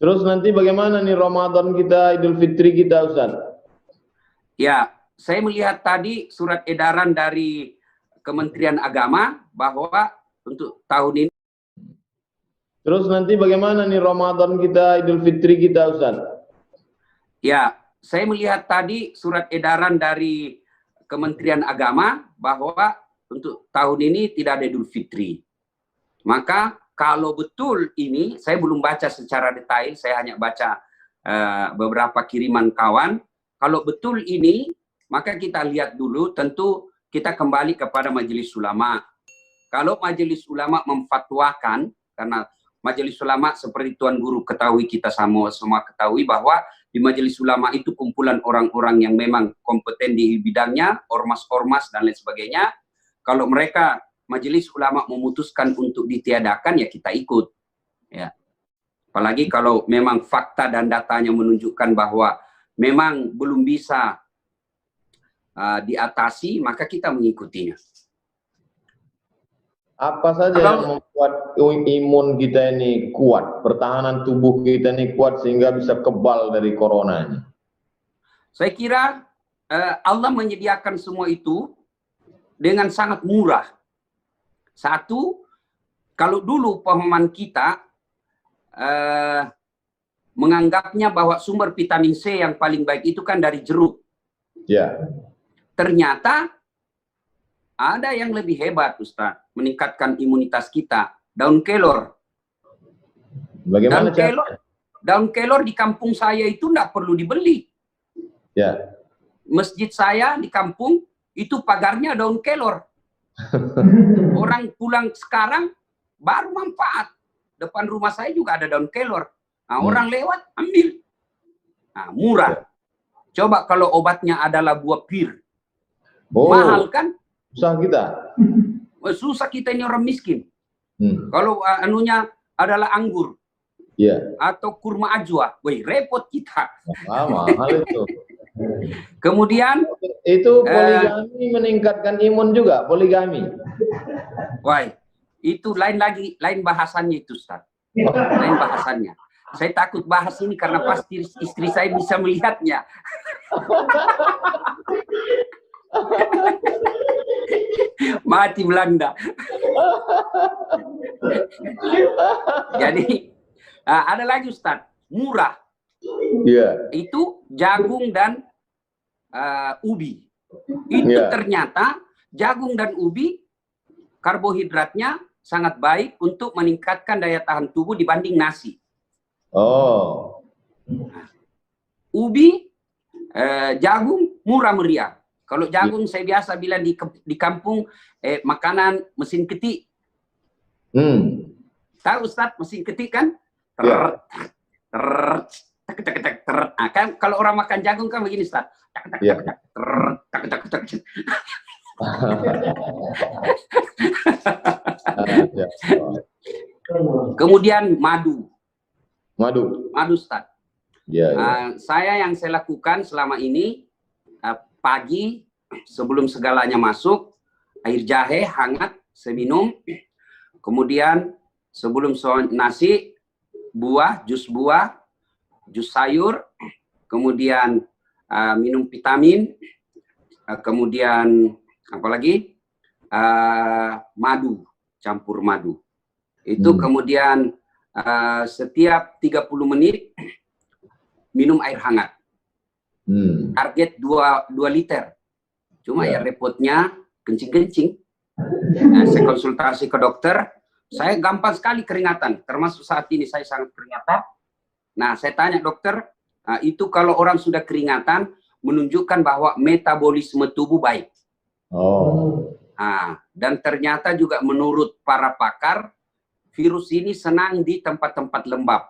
Terus nanti bagaimana nih Ramadan kita, Idul Fitri kita, Ustaz? Ya, saya melihat tadi surat edaran dari Kementerian Agama bahwa untuk tahun ini. Terus nanti bagaimana nih Ramadan kita, Idul Fitri kita, Ustaz? Ya, saya melihat tadi surat edaran dari Kementerian Agama bahwa untuk tahun ini tidak ada Idul Fitri. Maka kalau betul ini, saya belum baca secara detail, saya hanya baca beberapa kiriman kawan. Kalau betul ini, maka kita lihat dulu, tentu kita kembali kepada Majelis Ulama. Kalau Majelis Ulama memfatwakan, karena Majelis Ulama seperti Tuan Guru ketahui, kita semua ketahui bahwa di Majelis Ulama itu kumpulan orang-orang yang memang kompeten di bidangnya, ormas-ormas dan lain sebagainya. Kalau mereka Majelis Ulama memutuskan untuk ditiadakan, ya kita ikut. Ya. Apalagi kalau memang fakta dan datanya menunjukkan bahwa memang belum bisa diatasi, maka kita mengikutinya. Apa saja yang membuat imun kita ini kuat, pertahanan tubuh kita ini kuat sehingga bisa kebal dari corona? Saya kira Allah menyediakan semua itu dengan sangat murah. Satu, kalau dulu pemahaman kita menganggapnya bahwa sumber vitamin C yang paling baik itu kan dari jeruk. Ya. Ternyata ada yang lebih hebat, Ustaz, meningkatkan imunitas kita. Daun kelor. Bagaimana daun kelor di kampung saya itu tidak perlu dibeli. Ya. Masjid saya di kampung itu pagarnya daun kelor. Orang pulang sekarang baru manfaat. Depan rumah saya juga ada daun kelor. Nah, orang lewat ambil. Nah, murah. Coba kalau obatnya adalah buah pir. Mahal kan? Susah kita. Susah kita ini orang miskin. Kalau anunya adalah anggur. Yeah. Atau kurma ajwa. Wih, repot kita. Mahal itu. Kemudian itu poligami meningkatkan imun juga, poligami. Wah, itu lain lagi, lain bahasannya itu, Ustaz. Lain bahasannya. Saya takut bahas ini karena pasti istri saya bisa melihatnya. Mati Belanda. Jadi ada lagi, Ustaz, murah. Yeah. Itu jagung dan ubi. Itu ternyata jagung dan ubi karbohidratnya sangat baik untuk meningkatkan daya tahan tubuh dibanding nasi. Oh. Ubi, jagung murah meriah. Kalau jagung saya biasa bilang di kampung makanan mesin ketik. Tahu Ustaz mesin ketik kan? Kan kalau orang makan jagung kan begini Ustaz. Kemudian madu. Madu Ustaz. Saya yang saya lakukan selama ini, pagi sebelum segalanya masuk, air jahe hangat saya minum. Kemudian sebelum nasi, jus buah, jus sayur, kemudian minum vitamin, kemudian apalagi madu, campur madu. Itu kemudian setiap 30 menit minum air hangat. Target 2 liter. Cuma ya repotnya kencing-kencing. Saya konsultasi ke dokter, saya gampang sekali keringatan. Termasuk saat ini saya sangat keringatan. Nah, saya tanya dokter, itu kalau orang sudah keringatan menunjukkan bahwa metabolisme tubuh baik. Dan ternyata juga menurut para pakar, virus ini senang di tempat-tempat lembab.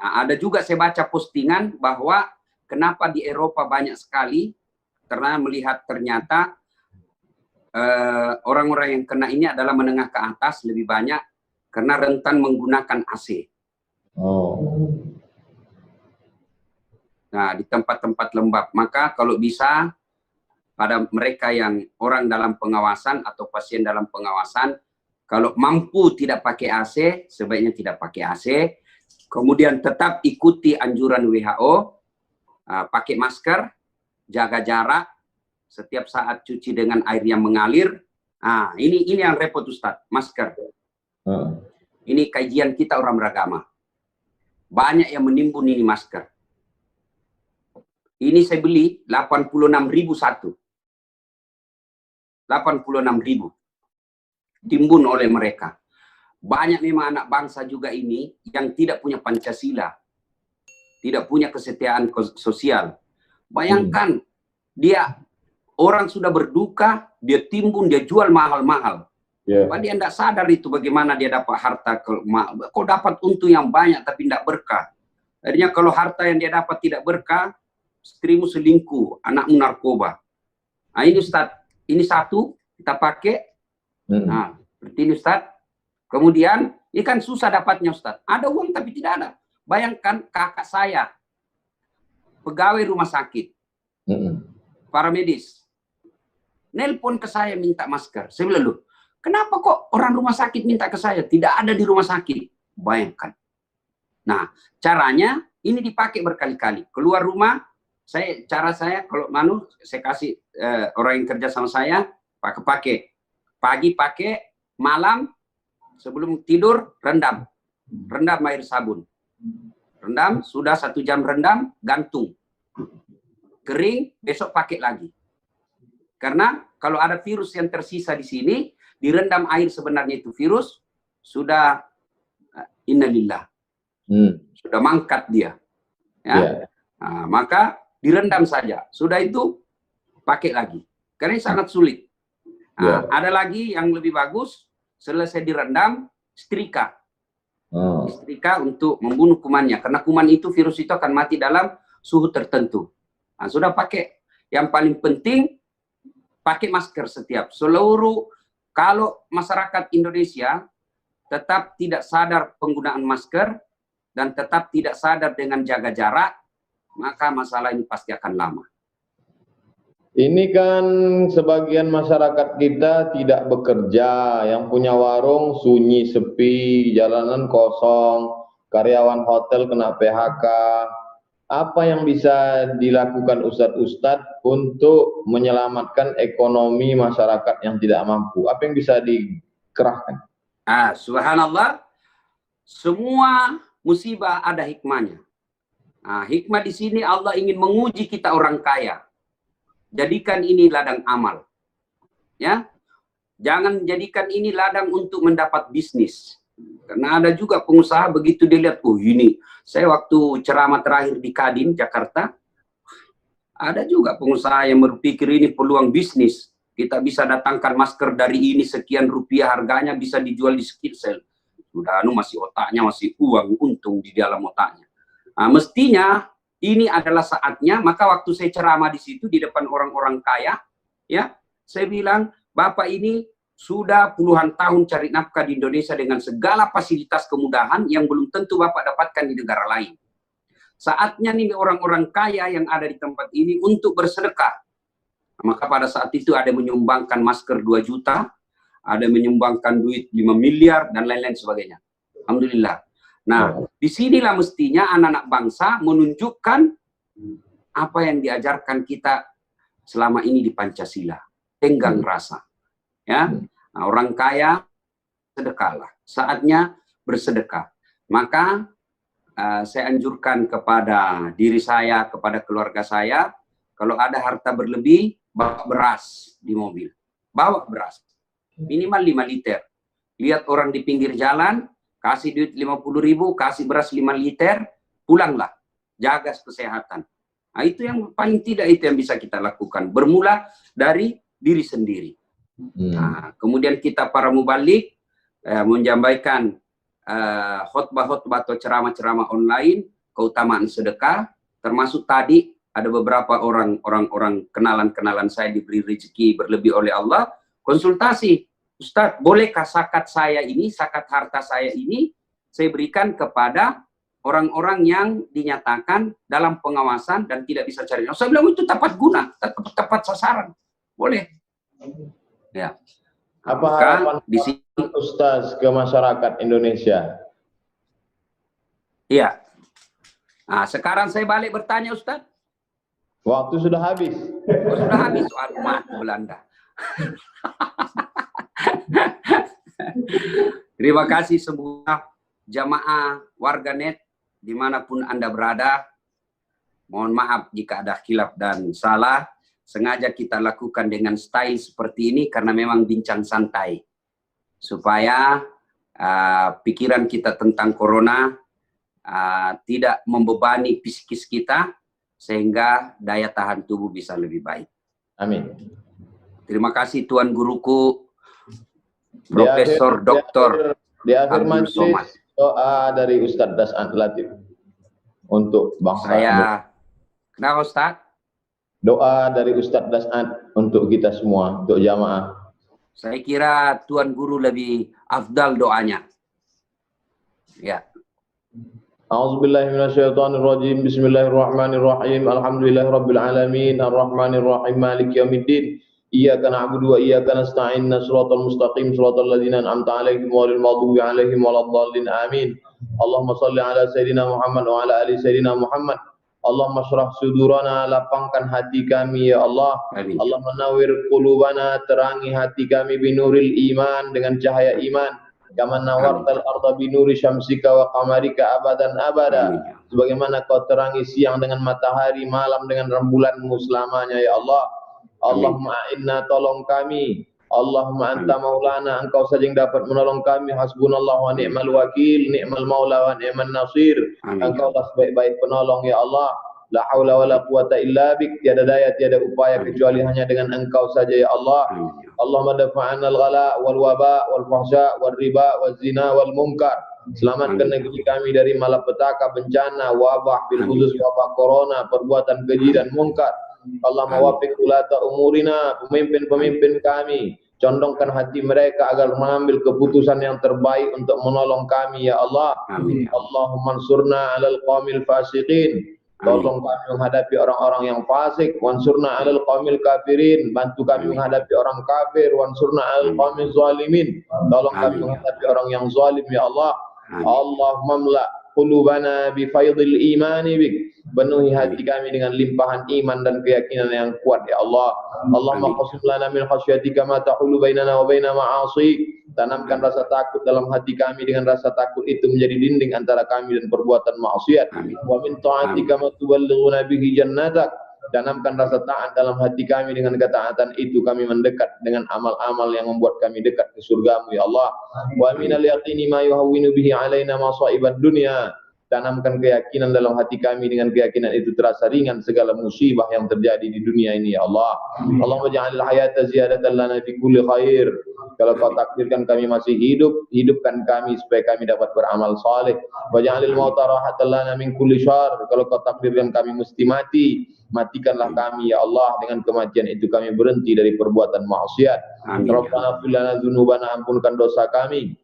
Ada juga saya baca postingan bahwa kenapa di Eropa banyak sekali, karena melihat ternyata orang-orang yang kena ini adalah menengah ke atas lebih banyak karena rentan menggunakan AC. Nah, di tempat-tempat lembab. Maka kalau bisa pada mereka yang orang dalam pengawasan atau pasien dalam pengawasan, kalau mampu tidak pakai AC, sebaiknya tidak pakai AC. Kemudian tetap ikuti anjuran WHO, pakai masker, jaga jarak, setiap saat cuci dengan air yang mengalir. Ini yang repot Ustadz, masker. Ini kajian kita orang beragama. Banyak yang menimbun ini masker. Ini saya beli 86.000 satu. 86.000 timbun oleh mereka. Banyak memang anak bangsa juga ini yang tidak punya Pancasila, tidak punya kesetiaan sosial. Bayangkan, dia orang sudah berduka, dia timbun, dia jual mahal-mahal. Padahal dia tidak sadar itu bagaimana dia dapat harta. Kok dapat untung yang banyak tapi tidak berkah. Akhirnya kalau harta yang dia dapat tidak berkah, istrimu selingkuh, anakmu narkoba. Ini Ustaz, ini satu kita pakai. Seperti ini Ustaz. Kemudian, ini kan susah dapatnya Ustaz. Ada uang tapi tidak ada. Bayangkan kakak saya, pegawai rumah sakit, para medis, nelpon ke saya minta masker. Saya bilang, loh, kenapa kok orang rumah sakit minta ke saya? Tidak ada di rumah sakit. Bayangkan. Nah, caranya ini dipakai berkali-kali. Keluar rumah, cara saya kalau saya kasih orang yang kerja sama saya pakai. Pagi pakai, malam sebelum tidur rendam air sabun. Rendam, sudah 1 jam rendam, gantung. Kering, besok pakai lagi. Karena kalau ada virus yang tersisa di sini, direndam air sebenarnya itu virus, sudah innalillah. Sudah mangkat dia. Maka direndam saja. Sudah itu, pakai lagi. Karena ini sangat sulit. Ada lagi yang lebih bagus, selesai direndam, setrika. Setrika untuk membunuh kumannya. Karena kuman itu, virus itu akan mati dalam suhu tertentu. Sudah pakai. Yang paling penting, pakai masker setiap. Kalau masyarakat Indonesia tetap tidak sadar penggunaan masker, dan tetap tidak sadar dengan jaga jarak, maka masalah ini pasti akan lama. Ini kan sebagian masyarakat kita tidak bekerja, yang punya warung sunyi, sepi, jalanan kosong, karyawan hotel kena PHK. Apa yang bisa dilakukan Ustadz untuk menyelamatkan ekonomi masyarakat yang tidak mampu? Apa yang bisa dikerahkan? Subhanallah, semua musibah ada hikmahnya. Hikmah di sini Allah ingin menguji kita orang kaya. Jadikan ini ladang amal. Ya. Jangan jadikan ini ladang untuk mendapat bisnis. Karena ada juga pengusaha begitu dilihat, ini saya waktu ceramah terakhir di Kadin, Jakarta, ada juga pengusaha yang berpikir ini peluang bisnis. Kita bisa datangkan masker dari ini sekian rupiah harganya, bisa dijual di Skidsel. Sudah masih otaknya, masih uang untung di dalam otaknya. Mestinya ini adalah saatnya. Maka waktu saya ceramah di situ di depan orang-orang kaya, ya, saya bilang, Bapak ini sudah puluhan tahun cari nafkah di Indonesia dengan segala fasilitas kemudahan yang belum tentu Bapak dapatkan di negara lain. Saatnya nih orang-orang kaya yang ada di tempat ini untuk bersedekah. Maka pada saat itu ada menyumbangkan masker 2 juta, ada menyumbangkan duit 5 miliar, dan lain-lain sebagainya. Alhamdulillah. Nah, disinilah mestinya anak-anak bangsa menunjukkan apa yang diajarkan kita selama ini di Pancasila. Tenggang rasa. Ya, orang kaya sedekahlah. Saatnya bersedekah. Maka saya anjurkan kepada diri saya, kepada keluarga saya, kalau ada harta berlebih, bawa beras di mobil. Bawa beras. Minimal 5 liter. Lihat orang di pinggir jalan, kasih duit 50.000, kasih beras 5 liter, pulanglah. Jaga kesehatan. Itu yang paling tidak itu yang bisa kita lakukan. Bermula dari diri sendiri. Kemudian kita para mubalik menyampaikan khotbah-khotbah atau ceramah-ceramah online, keutamaan sedekah, termasuk tadi ada beberapa orang kenalan saya diberi rezeki berlebih oleh Allah, konsultasi. Ustadz, bolehkah zakat saya ini, zakat harta saya ini, saya berikan kepada orang-orang yang dinyatakan dalam pengawasan dan tidak bisa cari. Saya bilang itu tepat guna, tepat sasaran. Boleh. Ya. Apa harapan di sini Ustadz ke masyarakat Indonesia? Iya. Nah, sekarang saya balik bertanya, Ustadz. Waktu sudah habis. Oh, sudah habis. Aduh, mati Belanda. Terima kasih semua jamaah warganet dimanapun Anda berada. Mohon maaf jika ada khilaf dan salah. Sengaja kita lakukan dengan style seperti ini karena memang bincang santai. Supaya pikiran kita tentang corona tidak membebani psikis kita, sehingga daya tahan tubuh bisa lebih baik. Amin. Terima kasih Tuan Guruku, Profesor Dr. Di akhir Abdul Somad. majelis doa dari Ustadz Das'an Latif untuk bangsa. Kenapa Ustadz? Doa dari Ustadz Das'an untuk kita semua, untuk jamaah. Saya kira Tuan Guru lebih afdal doanya. Ya. A'udzubillahi minasyaitonirrajim. Bismillahirrahmanirrahim. Alhamdulillahirabbil alamin. Arrahmanirrahim. Maliki yaumiddin. Iyyaka na'budu wa iyyaka nasta'in. Shiratal mustaqim. Shiratal ladzina an'amta 'alaihim ghairil maghdubi 'alaihim waladdallin. Amin. Allahumma shalli ala sayidina Muhammad wa ala ali sayidina Muhammad. Allahumma syrah sudurana, lapangkan hati kami ya Allah. Amin. Allahumma nawwir qulubana, terangi hati kami binuril iman, dengan cahaya iman. Kama nawartal arda binuri syamsika wa qamarika abadan abada. Sebagaimana kau terangi siang dengan matahari, malam dengan rembulanmu selamanya ya Allah. Allahumma inna, tolong kami. Allahumma anta maulana, engkau saja yang dapat menolong kami. Hasbunallah wa ni'mal wakil, ni'mal maula wa ni'man nasir. Engkau lah sebaik-baik penolong ya Allah. La haula wa la quwata illa bik, tiada daya tiada upaya kecuali hanya dengan engkau saja ya Allah. Allahumma dafa'ana al-ghala wal waba wal fahsya wal riba wal zina wal munkar. Selamatkan negeri kami dari malapetaka, bencana, wabah, bil khusus wabah corona, perbuatan keji dan munkar. Allah mawaffiq ulata umurina, pemimpin-pemimpin kami, condongkan hati mereka agar mengambil keputusan yang terbaik untuk menolong kami ya Allah. Amin. Allahumma ansurna 'alal qaumil fasiqin. Tolong kami menghadapi orang-orang yang fasik. Wansurna 'alal qaumil kafirin. Bantu kami menghadapi orang kafir. Wansurna 'alal qaumil zalimin. Tolong kami menghadapi orang yang zalim ya Allah. Allahumma mla qulubana bi faidil imani bik. Penuhi hati kami dengan limpahan iman dan keyakinan yang kuat ya Allah. Allahumma qasim lana min khasyatika ma tahulu bainana wa baina ma'asik. Tanamkan rasa takut dalam hati kami, dengan rasa takut itu menjadi dinding antara kami dan perbuatan maksiat. Wa min ta'atika ma tuballighuna bihi jannatak. Tanamkan rasa taat dalam hati kami, dengan ketaatan itu kami mendekat dengan amal-amal yang membuat kami dekat ke surgamu ya Allah. Wa minal yaqini ma yuhawwinu bihi alaina masa'ibad dunya. Tanamkan keyakinan dalam hati kami, dengan keyakinan itu terasa ringan segala musibah yang terjadi di dunia ini ya Allah. Allahumma ja'alil hayata ziyadatan lana fi kulli khair. Kalau kau takdirkan kami masih hidup, hidupkan kami supaya kami dapat beramal saleh. Wa ja'alil mauta rahatan lana min kulli syarr. Kalau kau takdirkan kami mesti mati, matikanlah kami ya Allah. Dengan kematian itu kami berhenti dari perbuatan maksiat. Rabbana fir lana dzunubana, ampunkan dosa kami.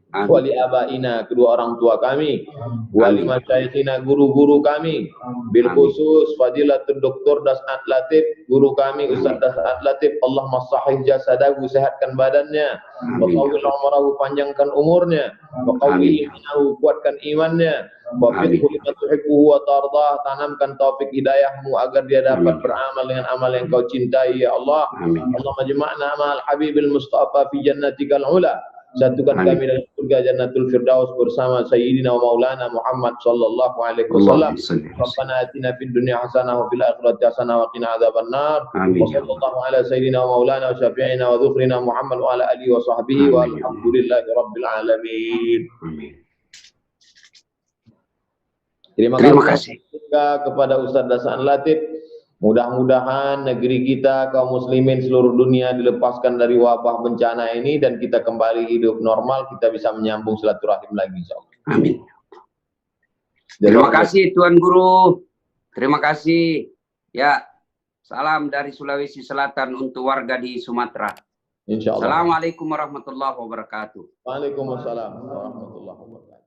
Wali abaina, kedua orang tua kami. Wali masyayikhina, guru-guru kami. Bil khusus Fadilatul Doktor Das'an Latif, guru kami Ustaz Das'an Latif. Allah masahih jasadahu, sehatkan badannya. Wa qawwil umrahu, panjangkan umurnya. Wa qawwi imanahu, kuatkan imannya. Wa fithu lima tuhibbuhu wa tardah, tanamkan taufik hidayahmu agar dia dapat beramal dengan amal yang kau cintai ya Allah. Allahumma jama'na ma'al habibil mustafa fi jannatikal ula. Satukan kami dalam surga Jannatul Firdaus bersama Sayyidina wa Maulana Muhammad sallallahu alaihi wasallam. Rabbana atina fid dunya hasanah wa fil akhirati hasanah wa qina adzabannar. Wa sallallahu ala Sayyidina wa Maulana wa syafi'ina wa dzukhrina Muhammad wa ala alihi wa sahbihi walhamdulillahi rabbil alamin. Terima kasih kepada Ustaz Das'an Latif. Mudah-mudahan negeri kita, kaum muslimin seluruh dunia dilepaskan dari wabah bencana ini dan kita kembali hidup normal, kita bisa menyambung silaturahim lagi insyaallah. Amin. Terima kasih Tuan Guru. Terima kasih. Ya, salam dari Sulawesi Selatan untuk warga di Sumatera. Insyaallah. Assalamualaikum warahmatullahi wabarakatuh. Waalaikumsalam warahmatullahi wabarakatuh.